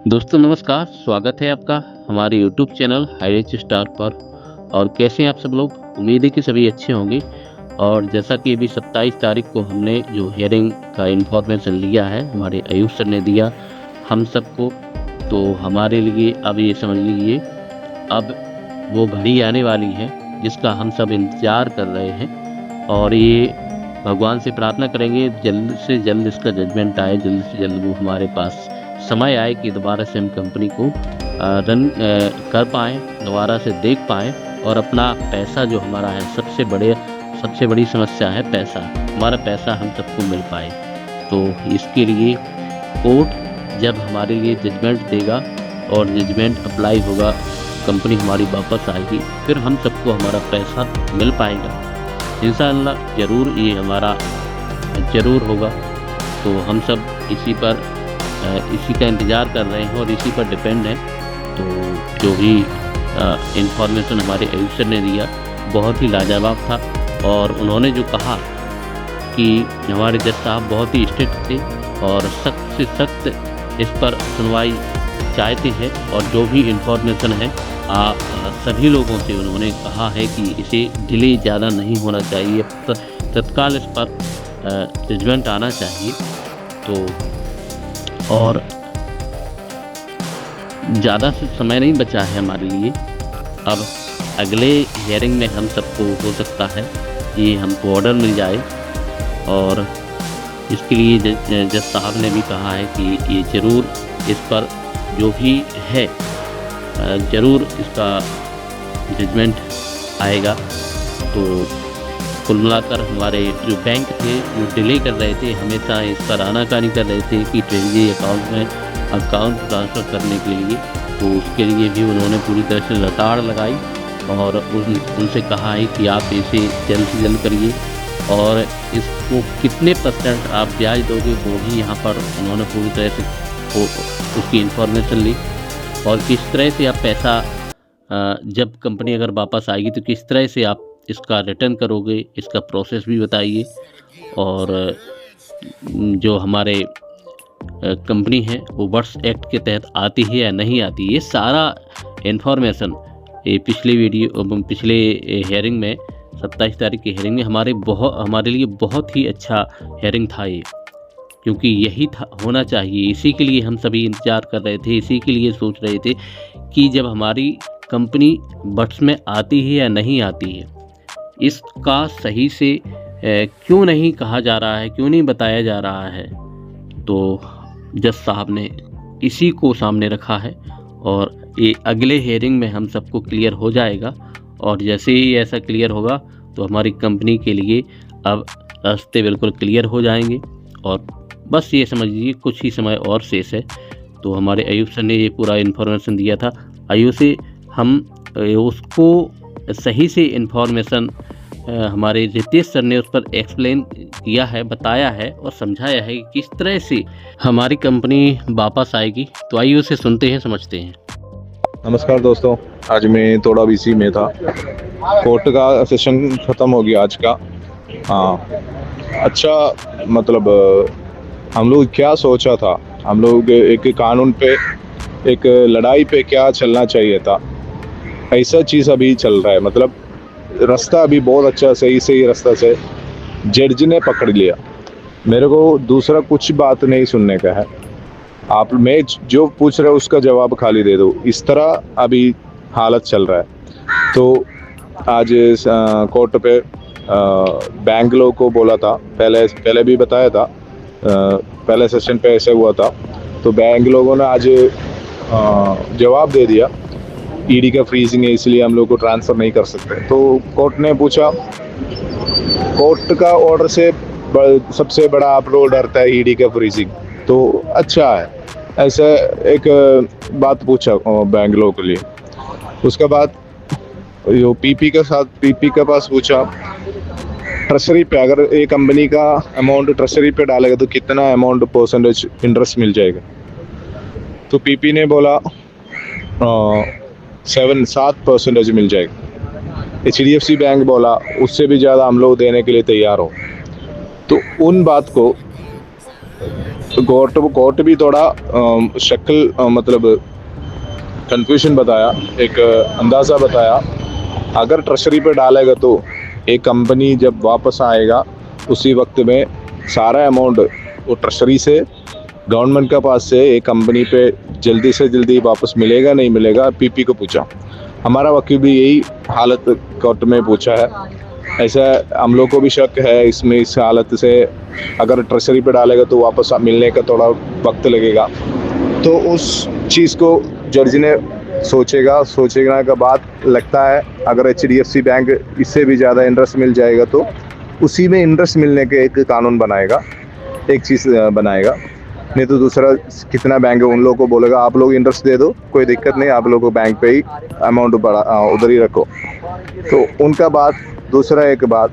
दोस्तों नमस्कार, स्वागत है आपका हमारे यूट्यूब चैनल हाईएच स्टार पर। और कैसे हैं आप सब लोग? उम्मीद है कि सभी अच्छे होंगे। और जैसा कि अभी 27 तारीख को हमने जो हियरिंग का इन्फॉर्मेशन लिया है, हमारे आयुष सर ने दिया हम सबको, तो हमारे लिए अब ये समझ लीजिए, अब वो घड़ी आने वाली है जिसका हम सब इंतज़ार कर रहे हैं। और ये भगवान से प्रार्थना करेंगे जल्द से जल्द इसका जजमेंट आए, जल्द से जल्द वो हमारे पास समय आए कि दोबारा से हम कंपनी को रन कर पाएँ, दोबारा से देख पाएँ और अपना पैसा जो हमारा है, सबसे बड़ी समस्या है पैसा, हमारा पैसा हम सबको मिल पाए। तो इसके लिए कोर्ट जब हमारे लिए जजमेंट देगा और जजमेंट अप्लाई होगा, कंपनी हमारी वापस आएगी, फिर हम सबको हमारा पैसा मिल पाएगा इंशाअल्लाह। ज़रूर ये हमारा ज़रूर होगा। तो हम सब इसी का इंतज़ार कर रहे हैं और इसी पर डिपेंड है। तो जो भी इन्फॉर्मेशन हमारे आयुष सर ने दिया बहुत ही लाजवाब था। और उन्होंने जो कहा कि हमारे जज साहब बहुत ही स्ट्रिक्ट थे और सख्त से सख्त इस पर सुनवाई चाहते हैं। और जो भी इन्फॉर्मेशन है सभी लोगों से उन्होंने कहा है कि इसे डिले ज़्यादा नहीं होना चाहिए, तत्काल इस पर जजमेंट आना चाहिए। तो और ज़्यादा से समय नहीं बचा है हमारे लिए। अब अगले हियरिंग में हम सबको हो सकता है कि हमको ऑर्डर मिल जाए। और इसके लिए जज साहब ने भी कहा है कि ये ज़रूर इस पर जो भी है ज़रूर इसका जजमेंट आएगा। तो कुल मिलाकर हमारे जो बैंक थे वो डिले कर रहे थे, हमेशा इस पर आनाकानी कर रहे थे कि ट्रेजरी अकाउंट में अकाउंट ट्रांसफ़र करने के लिए। तो उसके लिए भी उन्होंने पूरी तरह से लताड़ लगाई और उनसे कहा है कि आप इसे जल्द से जल्द करिए। और इसको कितने % आप ब्याज दोगे वो भी यहाँ पर उन्होंने पूरी तरह से उसकी इन्फॉर्मेशन ली। और किस तरह से आप पैसा जब कंपनी अगर वापस आएगी तो किस तरह से आप इसका रिटर्न करोगे, इसका प्रोसेस भी बताइए। और जो हमारे कंपनी है वो वर्क्स एक्ट के तहत आती है या नहीं आती, ये सारा इन्फॉर्मेशन ये पिछले हियरिंग में 27 तारीख की हियरिंग में हमारे लिए बहुत ही अच्छा हियरिंग था ये। क्योंकि यही होना चाहिए, इसी के लिए हम सभी इंतज़ार कर रहे थे, इसी के लिए सोच रहे थे कि जब हमारी कंपनी बट्स में आती है या नहीं आती है, इसका सही से क्यों नहीं कहा जा रहा है, क्यों नहीं बताया जा रहा है। तो जज साहब ने इसी को सामने रखा है और ये अगले हियरिंग में हम सबको क्लियर हो जाएगा। और जैसे ही ऐसा क्लियर होगा तो हमारी कंपनी के लिए अब रास्ते बिल्कुल क्लियर हो जाएंगे। और बस ये समझ लीजिए कुछ ही समय और शेष है। तो हमारे आयुष सर ने ये पूरा इन्फॉर्मेशन दिया था। आयुष से हम उसको सही से इन्फॉर्मेशन हमारे रितेश सर ने उस पर एक्सप्लेन किया है, बताया है और समझाया है कि किस तरह से हमारी कंपनी वापस आएगी। तो आइए उसे सुनते हैं, समझते हैं। नमस्कार दोस्तों, आज मैं थोड़ा बिजी में था। कोर्ट का सेशन ख़त्म हो गया आज का। हाँ, अच्छा, मतलब हम लोग क्या सोचा था, हम लोग एक कानून पे, एक लड़ाई पे क्या चलना चाहिए था, ऐसा चीज़ अभी चल रहा है। मतलब रास्ता अभी बहुत अच्छा सही रास्ता से जज ने पकड़ लिया। मेरे को दूसरा कुछ बात नहीं सुनने का है। आप मैं जो पूछ रहे हो उसका जवाब खाली दे दो, इस तरह अभी हालत चल रहा है। तो आज कोर्ट पे बैंक लोगों को बोला था, पहले भी बताया था, पहले सेशन पे ऐसे हुआ था। तो बैंक लोगों ने आज जवाब दे दिया, ईडी का फ्रीजिंग है इसलिए हम लोग को ट्रांसफ़र नहीं कर सकते। तो कोर्ट ने पूछा, कोर्ट का ऑर्डर से सबसे बड़ा आप लोग डरता है ईडी का फ्रीजिंग, तो अच्छा है, ऐसा एक बात पूछा बैंक लोगों के लिए। उसके बाद जो पीपी के पास पूछा, ट्रेजरी पे अगर एक कंपनी का अमाउंट ट्रेजरी पे डालेगा तो कितना अमाउंट परसेंटेज इंटरेस्ट मिल जाएगा। तो पीपी ने बोला 7% मिल जाएगा। HDFC बैंक बोला उससे भी ज़्यादा हम लोग देने के लिए तैयार हो। तो उन बात को तो कोर्ट भी थोड़ा शक्ल मतलब कंफ्यूजन बताया, एक अंदाज़ा बताया। अगर ट्रेजरी पे डालेगा तो एक कंपनी जब वापस आएगा उसी वक्त में सारा अमाउंट वो ट्रेजरी से गवर्नमेंट के पास से एक कंपनी पे जल्दी से जल्दी वापस मिलेगा नहीं मिलेगा। पीपी को पूछा, हमारा वकील भी यही हालत कोर्ट में पूछा है। ऐसा हम लोग को भी शक है इसमें, इस हालत से अगर ट्रेजरी पे डालेगा तो वापस मिलने का थोड़ा वक्त लगेगा। तो उस चीज़ को जज ने सोचेगा के बाद लगता है अगर HDFC बैंक इससे भी ज़्यादा इंटरेस्ट मिल जाएगा तो उसी में इंटरेस्ट मिलने के एक कानून बनाएगा, एक चीज़ बनाएगा। नहीं तो दूसरा कितना बैंक है उन लोगों को बोलेगा आप लोग इंटरेस्ट दे दो, कोई दिक्कत नहीं, आप लोगों को बैंक पे ही अमाउंट उधर ही रखो। तो उनका बात दूसरा एक बात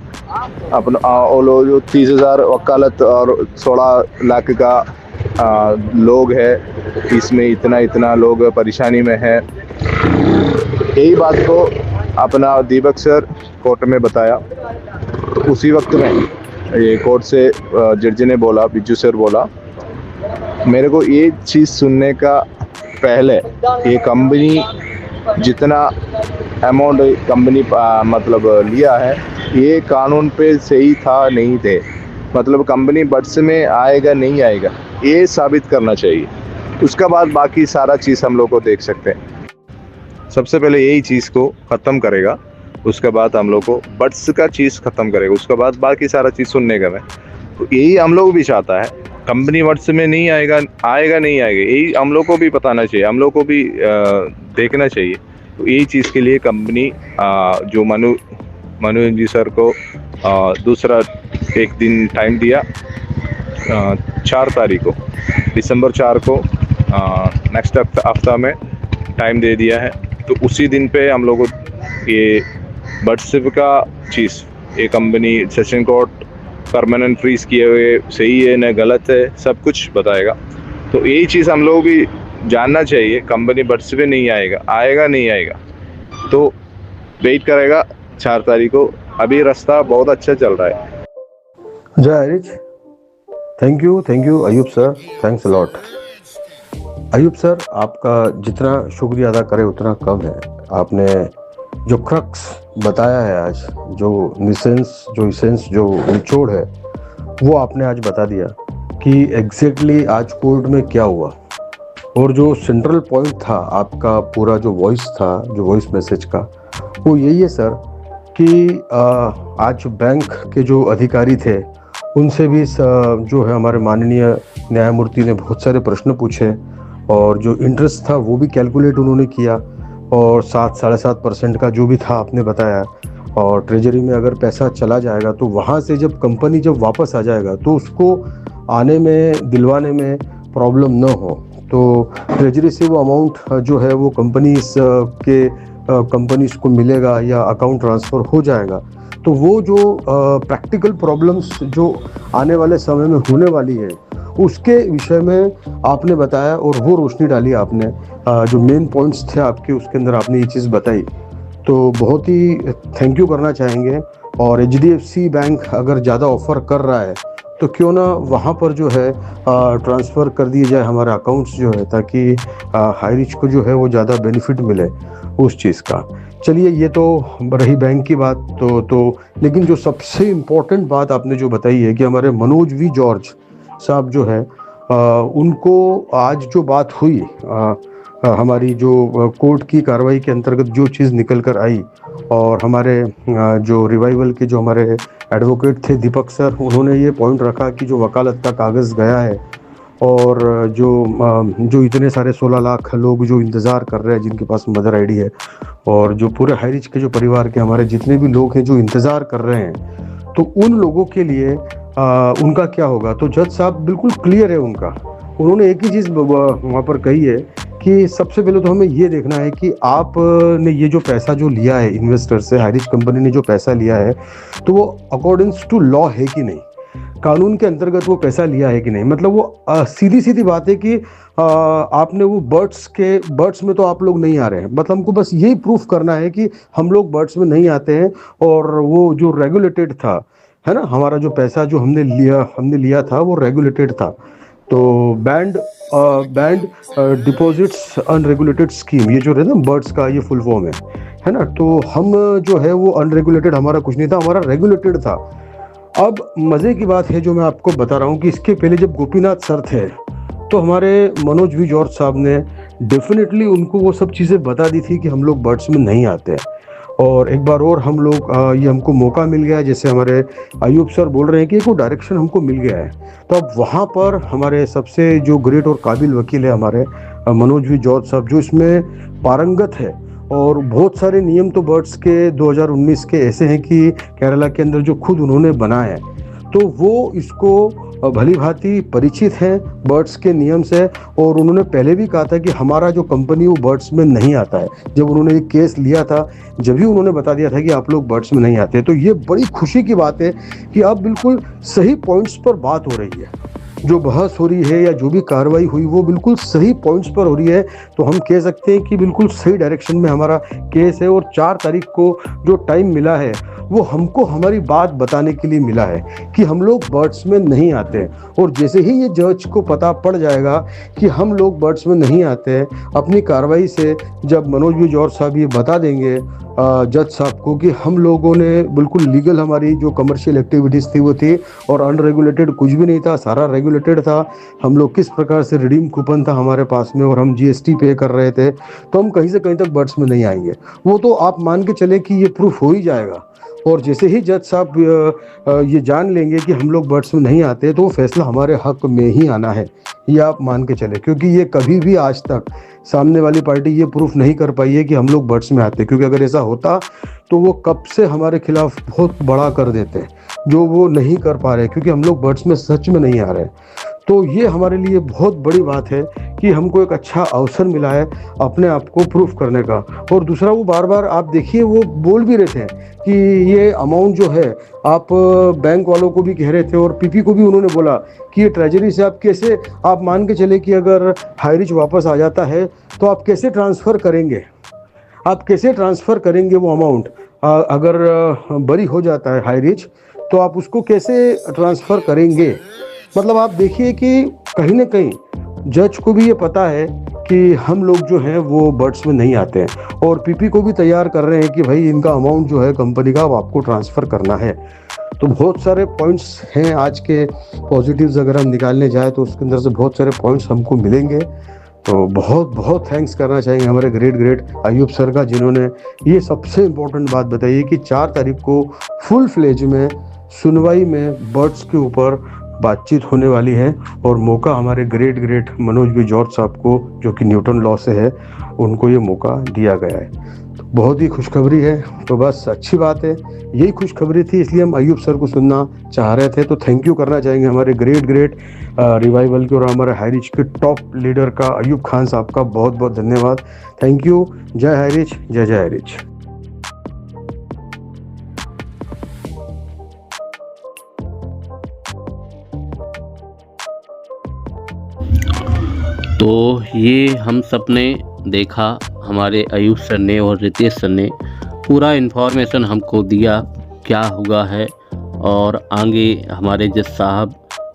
अपना वो लोग जो 30,000 वकालत और 16 लाख का लोग है, इसमें इतना लोग परेशानी में है। यही बात को अपना दीपक सर कोर्ट में बताया। तो उसी वक्त में ये कोर्ट से जज ने बोला, बिज्जू सर बोला, मेरे को ये चीज़ सुनने का पहले ये कंपनी जितना अमाउंट कंपनी मतलब लिया है ये कानून पे सही था नहीं थे, मतलब कंपनी बट्स में आएगा नहीं आएगा ये साबित करना चाहिए। उसका बाद बाकी सारा चीज़ हम लोग को देख सकते हैं। सबसे पहले यही चीज़ को ख़त्म करेगा, उसके बाद हम लोग को बट्स का चीज़ ख़त्म करेगा, उसके बाद बाकी सारा चीज़ सुनने का। मैं तो यही हम लोग भी चाहता है, कंपनी बट्स में नहीं आएगा नहीं आएगा, यही हम लोग को भी बताना चाहिए, हम लोग को भी देखना चाहिए। तो यही चीज़ के लिए कंपनी जो मनु जी सर को दूसरा एक दिन टाइम दिया, 4 तारीख को, दिसंबर 4 को नेक्स्ट हफ्ता में टाइम दे दिया है। तो उसी दिन पे हम लोग को ये बट्सिप का चीज़, ये company session court permanent freeze किए हुए सही है न गलत है, सब कुछ बताएगा। तो यही चीज़ हम लोग भी जानना चाहिए, कंपनी बट्सिप नहीं आएगा नहीं आएगा, तो वेट करेगा 4 तारीख को। अभी रास्ता बहुत अच्छा चल रहा है। जय Harish, thank you Ayub sir, thanks a lot. Ayub sir, आपका जितना शुक्रिया अदा करे उतना कम है। आपने जो क्रक्स बताया है आज, जो इसेंस जो निचोड़ है वो आपने आज बता दिया कि एग्जैक्टली आज कोर्ट में क्या हुआ। और जो सेंट्रल पॉइंट था आपका पूरा जो वॉइस मैसेज का, वो यही है सर कि आज बैंक के जो अधिकारी थे उनसे भी जो है हमारे माननीय न्यायमूर्ति ने बहुत सारे प्रश्न पूछे, और जो इंटरेस्ट था वो भी कैलकुलेट उन्होंने किया, और 7-7.5% का जो भी था आपने बताया। और ट्रेजरी में अगर पैसा चला जाएगा तो वहाँ से जब कंपनी वापस आ जाएगा तो उसको आने में दिलवाने में प्रॉब्लम न हो, तो ट्रेजरी से वो अमाउंट जो है वो कंपनीज को मिलेगा या अकाउंट ट्रांसफ़र हो जाएगा। तो वो जो प्रैक्टिकल प्रॉब्लम्स जो आने वाले समय में होने वाली है उसके विषय में आपने बताया, और वो रोशनी डाली आपने। जो मेन पॉइंट्स थे आपके उसके अंदर आपने ये चीज़ बताई, तो बहुत ही थैंक यू करना चाहेंगे। और HDFC बैंक अगर ज़्यादा ऑफर कर रहा है तो क्यों ना वहाँ पर जो है ट्रांसफ़र कर दिए जाए हमारे अकाउंट्स जो है, ताकि हाई रिच को जो है वो ज़्यादा बेनिफिट मिले उस चीज़ का। चलिए, ये तो रही बैंक की बात। तो लेकिन जो सबसे इम्पोर्टेंट बात आपने जो बताई है कि हमारे मनोज वी जॉर्ज साहब जो है उनको आज जो बात हुई, हमारी जो कोर्ट की कार्रवाई के अंतर्गत जो चीज़ निकल कर आई, और हमारे जो रिवाइवल के जो हमारे एडवोकेट थे दीपक सर, उन्होंने ये पॉइंट रखा कि जो वकालत का कागज़ गया है और जो इतने सारे 16 लाख लोग जो इंतज़ार कर रहे हैं जिनके पास मदर आईडी है, और जो पूरे हाई रिच के जो परिवार के हमारे जितने भी लोग हैं जो इंतज़ार कर रहे हैं, तो उन लोगों के लिए उनका क्या होगा। तो जज साहब बिल्कुल क्लियर है उनका। उन्होंने एक ही चीज़ वहाँ पर कही है कि सबसे पहले तो हमें ये देखना है कि आपने ये जो पैसा जो लिया है इन्वेस्टर से, हाई रिच कंपनी ने जो पैसा लिया है, तो वो अकॉर्डिंग्स टू लॉ है कि नहीं, कानून के अंतर्गत वो पैसा लिया है कि नहीं। मतलब वो सीधी बात है कि आपने वो बर्ड्स में तो आप लोग नहीं आ रहे हैं, मतलब हमको बस यही प्रूफ करना है कि हम लोग बर्ड्स में नहीं आते हैं, और वो जो रेगुलेटेड था, है ना, हमारा जो पैसा जो हमने लिया था वो रेगुलेटेड था। तो बैंड डिपॉजिट्स अनरेगुलेटेड स्कीम, ये जो है ना बर्ड्स का ये फुल फॉर्म है ना। तो हम जो है वो अनरेगुलेटेड हमारा कुछ नहीं था, हमारा रेगुलेटेड था। अब मज़े की बात है जो मैं आपको बता रहा हूँ कि इसके पहले जब गोपीनाथ सर थे तो हमारे मनोज वी जॉर्ज साहब ने डेफिनेटली उनको वो सब चीज़ें बता दी थी कि हम लोग बर्ड्स में नहीं आते हैं। और एक बार और हम लोग ये हमको मौका मिल गया, जैसे हमारे अयूब सर बोल रहे हैं कि एक वो डायरेक्शन हमको मिल गया है। तो अब वहाँ पर हमारे सबसे जो ग्रेट और काबिल वकील है हमारे मनोज वी जॉर्ज साहब, जो इसमें पारंगत है। और बहुत सारे नियम तो बर्ड्स के 2019 के ऐसे हैं कि केरला के अंदर जो खुद उन्होंने बनाए हैं, तो वो इसको भली भांति परिचित हैं बर्ड्स के नियम से। और उन्होंने पहले भी कहा था कि हमारा जो कंपनी वो बर्ड्स में नहीं आता है। जब उन्होंने ये केस लिया था जब भी उन्होंने बता दिया था कि आप लोग बर्ड्स में नहीं आते। तो ये बड़ी खुशी की बात है कि अब बिल्कुल सही पॉइंट्स पर बात हो रही है, जो बहस हो रही है या जो भी कार्रवाई हुई वो बिल्कुल सही पॉइंट्स पर हो रही है। तो हम कह सकते हैं कि बिल्कुल सही डायरेक्शन में हमारा केस है। और 4 तारीख को जो टाइम मिला है वो हमको हमारी बात बताने के लिए मिला है कि हम लोग बर्ड्स में नहीं आते। और जैसे ही ये जज को पता पड़ जाएगा कि हम लोग बर्ड्स में नहीं आते हैं, अपनी कार्रवाई से जब मनोज वी जॉर्ज साहब ये बता देंगे जज साहब को कि हम लोगों ने बिल्कुल लीगल हमारी जो कमर्शियल एक्टिविटीज़ थी वो थी और अनरेगुलेटेड कुछ भी नहीं था, सारा रेगुलेटेड था। हम लोग किस प्रकार से रिडीम कूपन था हमारे पास में और हम जीएसटी पे कर रहे थे, तो हम कहीं से कहीं तक बर्ड्स में नहीं आएंगे। वो तो आप मान के चले कि ये प्रूफ हो ही जाएगा। और जैसे ही जज साहब ये जान लेंगे कि हम लोग बर्ड्स में नहीं आते, तो वो फैसला हमारे हक में ही आना है, ये आप मान के चले। क्योंकि ये कभी भी आज तक सामने वाली पार्टी ये प्रूफ नहीं कर पाई है कि हम लोग बर्ड्स में आते। क्योंकि अगर ऐसा होता तो वो कब से हमारे खिलाफ बहुत बड़ा कर देते, जो वो नहीं कर पा रहे क्योंकि हम लोग बर्ड्स में सच में नहीं आ रहे। तो ये हमारे लिए बहुत बड़ी बात है कि हमको एक अच्छा अवसर मिला है अपने आप को प्रूफ करने का। और दूसरा, वो बार बार आप देखिए वो बोल भी रहे थे कि ये अमाउंट जो है आप बैंक वालों को भी कह रहे थे और पीपी को भी उन्होंने बोला कि ये ट्रेजरी से आप कैसे, आप मान के चले कि अगर हाईरिच वापस आ जाता है तो आप कैसे ट्रांसफ़र करेंगे, आप कैसे ट्रांसफ़र करेंगे वो अमाउंट। अगर बरी हो जाता है हाईरिच तो आप उसको कैसे ट्रांसफ़र करेंगे। मतलब आप देखिए कि कहीं ना कहीं जज को भी ये पता है कि हम लोग जो हैं वो बर्ड्स में नहीं आते हैं और पीपी को भी तैयार कर रहे हैं कि भाई इनका अमाउंट जो है कंपनी का आपको ट्रांसफ़र करना है। तो बहुत सारे पॉइंट्स हैं आज के पॉजिटिव्स, अगर हम निकालने जाए तो उसके अंदर से बहुत सारे पॉइंट्स हमको मिलेंगे। तो बहुत बहुत थैंक्स करना चाहेंगे हमारे ग्रेट अयूब सर का, जिन्होंने ये सबसे इम्पोर्टेंट बात बताई है कि 4 तारीख को फुल फ्लेज में सुनवाई में बर्ड्स के ऊपर बातचीत होने वाली है। और मौका हमारे ग्रेट मनोज वी जॉर्ज साहब को, जो कि न्यूटन लॉ से है, उनको ये मौका दिया गया है। तो बहुत ही खुशखबरी है। तो बस अच्छी बात है, यही खुशखबरी थी, इसलिए हम अयूब सर को सुनना चाह रहे थे। तो थैंक यू करना चाहेंगे हमारे ग्रेट रिवाइवल के और हमारे हाईरिच के टॉप लीडर का अयूब खान साहब का बहुत बहुत धन्यवाद। Thank you. जय हाईरिच, जय हाईरिच। तो ये हम सब ने देखा, हमारे अयूब सर ने और रितेश सर ने पूरा इन्फॉर्मेशन हमको दिया क्या हुआ है और आगे हमारे जज साहब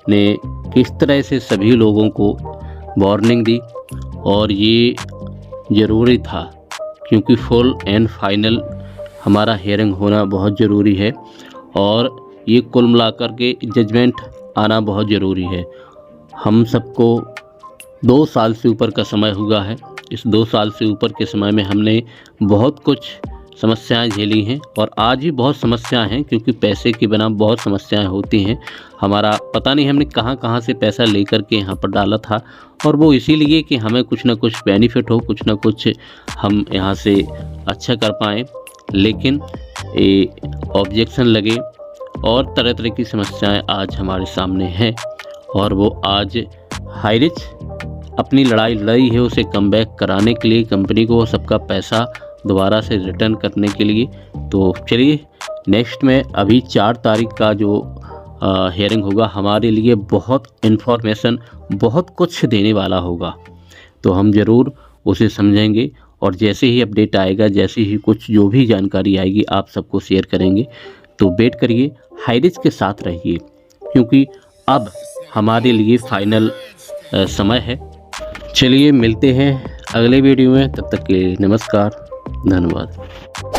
ने किस तरह से सभी लोगों को वार्निंग दी। और ये ज़रूरी था क्योंकि फुल एंड फाइनल हमारा हियरिंग होना बहुत ज़रूरी है और ये कुल मिलाकर के जजमेंट आना बहुत ज़रूरी है। हम सबको 2 साल से ऊपर का समय हुआ है। इस 2 साल से ऊपर के समय में हमने बहुत कुछ समस्याएं झेली हैं और आज भी बहुत समस्याएं हैं, क्योंकि पैसे के बिना बहुत समस्याएं होती हैं। हमारा पता नहीं हमने कहां कहां से पैसा लेकर के यहाँ पर डाला था, और वो इसीलिए कि हमें कुछ ना कुछ बेनिफिट हो, कुछ ना कुछ हम यहाँ से अच्छा कर पाएँ। लेकिन ये ऑब्जेक्शन लगे और तरह तरह की समस्याएं आज हमारे सामने हैं और वो आज हाईरिच अपनी लड़ाई लड़ी है उसे कम बैक कराने के लिए, कंपनी को सबका पैसा दोबारा से रिटर्न करने के लिए। तो चलिए नेक्स्ट में अभी 4 तारीख का जो हियरिंग होगा हमारे लिए बहुत इन्फॉर्मेशन, बहुत कुछ देने वाला होगा। तो हम ज़रूर उसे समझेंगे और जैसे ही अपडेट आएगा, जैसे ही कुछ जो भी जानकारी आएगी आप सबको शेयर करेंगे। तो वेट करिए, हाईरिच के साथ रहिए, क्योंकि अब हमारे लिए फाइनल समय है। चलिए मिलते हैं अगले वीडियो में, तब तक के लिए नमस्कार, धन्यवाद।